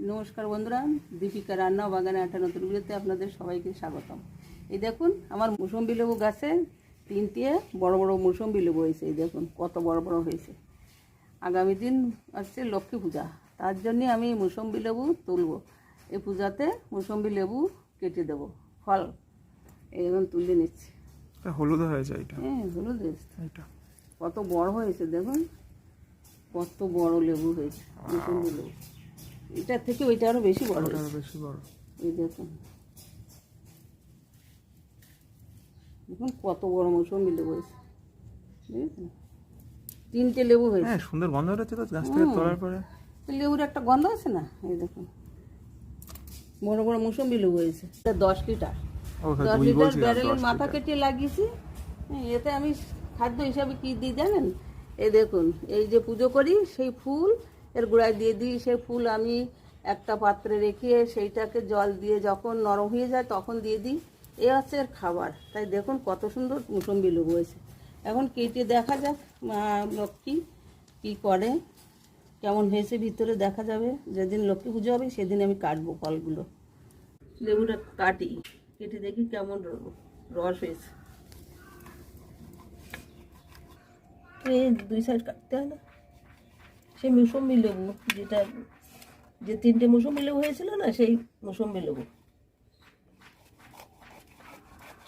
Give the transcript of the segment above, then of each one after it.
নমস্কার বন্ধুরা, দীপিকা রান্না বাগানে একটা নতুন ভিডিওতে আপনাদের সবাইকে স্বাগতম। এই দেখুন আমার মৌসম্বি লেবু গাছে 3টে বড় বড় মৌসম্বি লেবু হয়েছে। এই দেখুন কত বড় বড় হয়েছে। আগামী দিন আসছে লক্ষ্মী পূজা, তার জন্যে আমি মৌসম্বি লেবু তুলব। এই পূজাতে মৌসম্বি লেবু কেটে দেবো ফল। এই এখন তুলে নিচ্ছি। হলুদ হয়েছে এটা। হ্যাঁ, হলুদ হয়েছে। এটা কত বড় হয়েছে দেখুন, কত বড় লেবু হয়েছে মৌসম্বি লেবু। এটার থেকে ওইটা আরো বেশি বড় হয়েছে। বেশি বড়। এই দেখুন দেখুন কত বড় মৌসম্বি লেবু হয়েছে। বুঝেছেন, 3টে লেবু হয়েছে। হ্যাঁ, সুন্দর গন্ধ হচ্ছে তো গাছ থেকে তোলার পরে। লেবুর একটা গন্ধ আছে না? এই দেখুন বড় বড় মৌসম্বি লেবু হয়েছে। এটা 10 লিটার 10 লিটার ব্যারেলের মাথা কেটে লাগিয়েছি। এতে আমি খাদ্য হিসাবে কি দিই জানেন? এই দেখুন, এই যে পুজো করি সেই ফুল এর গোড়ায় দিয়ে দিই। সেই ফুল আমি একটা পাত্রে রেখে সেইটাকে জল দিয়ে যখন নরম হয়ে যায় তখন দিয়ে দিই। এ হচ্ছে এর খাবার। তাই দেখুন কত সুন্দর মৌসম্বি লেবু হয়েছে। এখন কেটে দেখা যাক লক্ষ্মী কী করে, কেমন হয়েছে ভিতরে দেখা যাবে। যেদিন লক্ষ্মী পুজো হবে সেদিন আমি কাটবো ফলগুলো। লেবুটা কাটি, কেটে দেখি কেমন রস হয়েছে। এই 2 সাইড কাটতে হয় না? সেই মৌসম্বি লেবু যেটা, যে 3টে মৌসম্বি লেবু হয়েছিল না, সেই মৌসম্বি লেবু।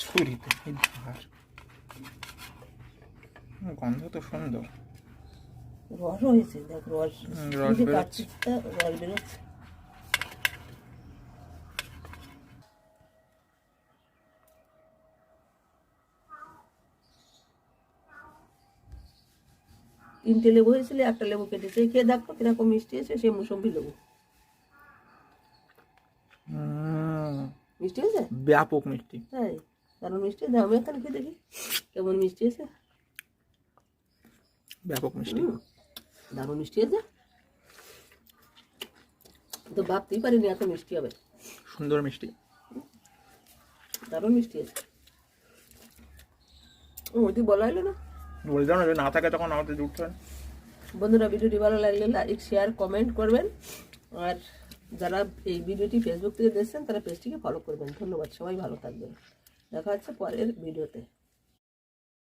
ছুরিতে গন্ধ তো সুন্দর। রস হয়েছে, দেখ রস রস কাটছি, রস বেরোচ্ছে। তিনটে লেবু হয়েছিল, একটা লেবু কেটেছে। খেয়ে দেখো কিরকম মিষ্টি আছে। সেই মৌসম্বি লেবু মিষ্টি হয়েছে, ব্যাপক মিষ্টি। তাই কারণ মিষ্টি দাও, আমি এখানে খেয়ে দেখি কেমন মিষ্টি হয়েছে। ব্যাপক মিষ্টি, দারুণ মিষ্টি হয়েছে। তো ভাবতেই পারিনি এত মিষ্টি হবে। সুন্দর মিষ্টি, দারুণ মিষ্টি হয়েছে। ওই বলা হলো না, বললাম না, না থাকে তখন আমাদের জুটতে হয়। বন্ধুরা ভিডিওটি ভালো লাগলে লাইক শেয়ার কমেন্ট করবেন। আর যারা এই ভিডিওটি ফেসবুক থেকে দেখছেন তারা পেজটিকে ফলো করবেন। ধন্যবাদ, সবাই ভালো থাকবেন। দেখা হচ্ছে পরের ভিডিওতে।